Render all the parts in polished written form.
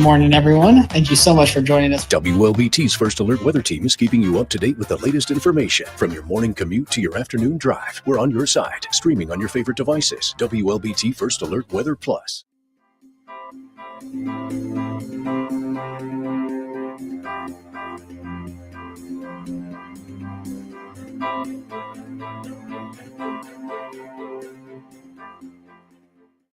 morning, everyone. Thank you so much for joining us. Wlbt's First Alert Weather Team is keeping you up to date with the latest information. From your morning commute to your afternoon drive, we're on your side, streaming on your favorite devices. Wlbt First Alert Weather Plus.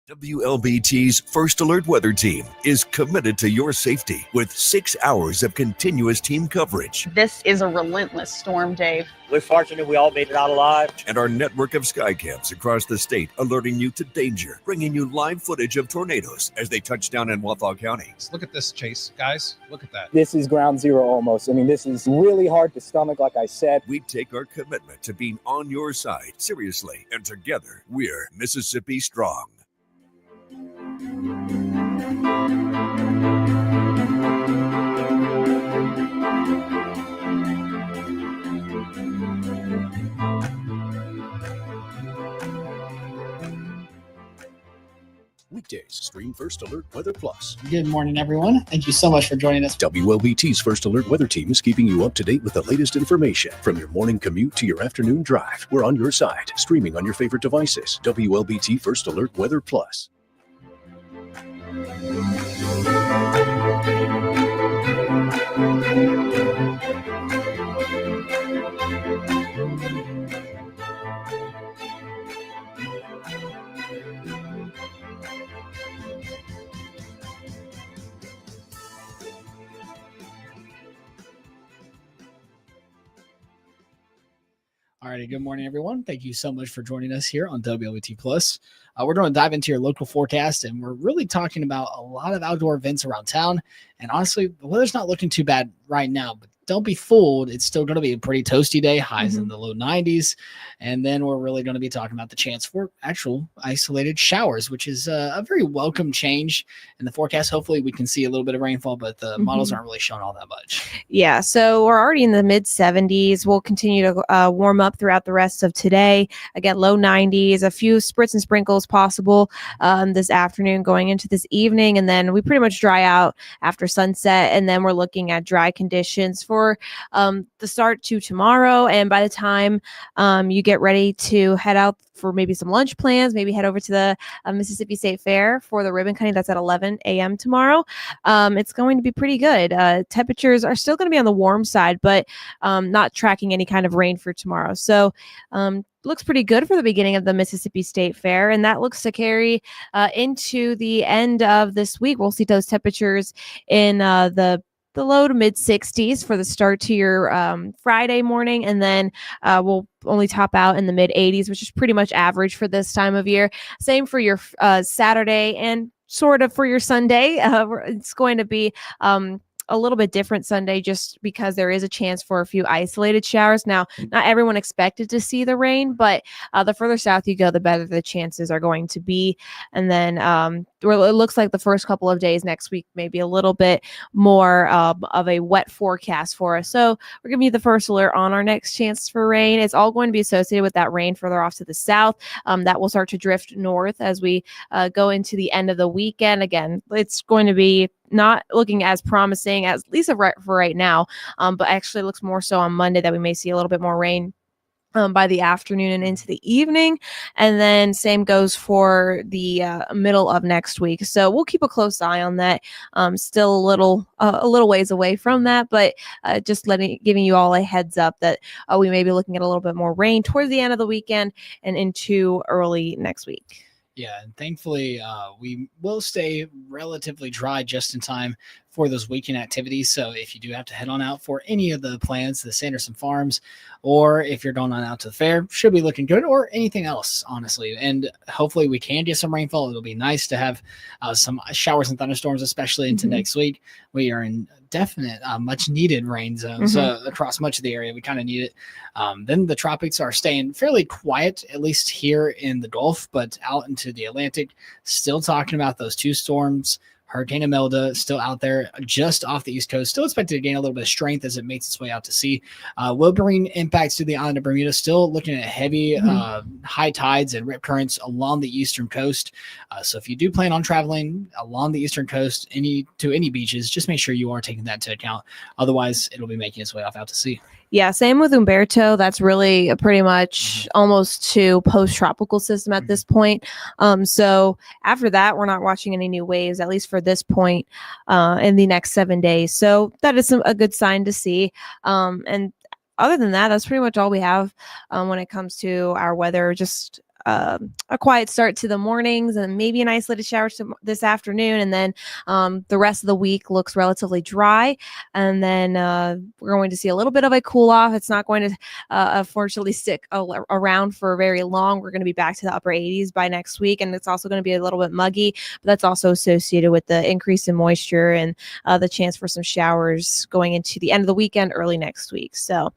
WLBT's First Alert Weather Team is committed to your safety with 6 hours of continuous team coverage. This is a relentless storm, Dave. We're fortunate we all made it out alive. And our network of sky cams across the state alerting you to danger, bringing you live footage of tornadoes as they touch down in Wathau County. Look at this, Chase. Guys, look at that. This is ground zero almost. I mean, this is really hard to stomach, like I said. We take our commitment to being on your side seriously, and together we're Mississippi Strong. Weekdays, stream First Alert Weather Plus. Good morning, everyone. Thank you so much for joining us. WLBT's First Alert Weather Team is keeping you up to date with the latest information. From your morning commute to your afternoon drive, we're on your side, streaming on your favorite devices. WLBT First Alert Weather Plus. Alrighty, good morning, everyone. Thank you so much for joining us here on WLBT Plus. We're going to dive into your local forecast, and we're really talking about a lot of outdoor events around town. And honestly, the weather's not looking too bad right now, but don't be fooled. It's still going to be a pretty toasty day, highs in the low 90s. And then we're really going to be talking about the chance for actual isolated showers, which is a very welcome change in the forecast. Hopefully we can see a little bit of rainfall, but the models aren't really showing all that much. Yeah, so we're already in the mid 70s. We'll continue to warm up throughout the rest of today. Again, low 90s, a few spritz and sprinkles possible this afternoon going into this evening. And then we pretty much dry out after sunset. And then we're looking at dry conditions for the start to tomorrow. And by the time you get ready to head out for maybe some lunch plans, maybe head over to the Mississippi State Fair for the ribbon cutting. That's at 11 a.m. tomorrow. It's going to be pretty good. Temperatures are still going to be on the warm side, but not tracking any kind of rain for tomorrow. So looks pretty good for the beginning of the Mississippi State Fair, and that looks to carry into the end of this week. We'll see those temperatures in the low to mid 60s for the start to your Friday morning. And then we'll only top out in the mid 80s, which is pretty much average for this time of year. Same for your Saturday and sort of for your Sunday. It's going to be a little bit different Sunday just because there is a chance for a few isolated showers. Now, not everyone expected to see the rain, but the further south you go, the better the chances are going to be. And then it looks like the first couple of days next week may be a little bit more of a wet forecast for us. So we're giving you the first alert on our next chance for rain. It's all going to be associated with that rain further off to the south. That will start to drift north as we go into the end of the weekend. Again, it's going to be not looking as promising as Lisa for right now, but actually looks more so on Monday that we may see a little bit more rain by the afternoon and into the evening. And then same goes for the middle of next week. So we'll keep a close eye on that. Still a little ways away from that, but just giving you all a heads up that we may be looking at a little bit more rain towards the end of the weekend and into early next week. Yeah, and thankfully we will stay relatively dry just in time for those weekend activities. So if you do have to head on out for any of the plans, the Sanderson Farms, or if you're going on out to the fair, should be looking good, or anything else, honestly. And hopefully we can get some rainfall. It'll be nice to have some showers and thunderstorms, especially into next week. We are in definite much needed rain zones across much of the area. We kind of need it. Then the tropics are staying fairly quiet, at least here in the Gulf, but out into the Atlantic, still talking about those two storms Hurricane Imelda still out there just off the East Coast, still expected to gain a little bit of strength as it makes its way out to sea. Will bring impacts to the island of Bermuda, still looking at heavy high tides and rip currents along the eastern coast. So if you do plan on traveling along the eastern coast to any beaches, just make sure you are taking that into account. Otherwise, it'll be making its way off out to sea. Yeah, same with Umberto. That's really pretty much almost to post-tropical system at this point. So after that, we're not watching any new waves, at least for this point, in the next 7 days. So that is a good sign to see. And other than that, that's pretty much all we have when it comes to our weather. Just a quiet start to the mornings and maybe an isolated shower this afternoon. And then the rest of the week looks relatively dry. And then we're going to see a little bit of a cool off. It's not going to unfortunately stick around for very long. We're going to be back to the upper 80s by next week. And it's also going to be a little bit muggy, but that's also associated with the increase in moisture and the chance for some showers going into the end of the weekend, early next week. So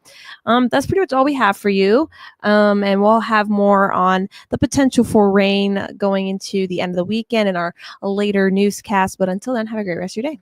that's pretty much all we have for you. And we'll have more on the potential for rain going into the end of the weekend in our later newscast. But until then, have a great rest of your day.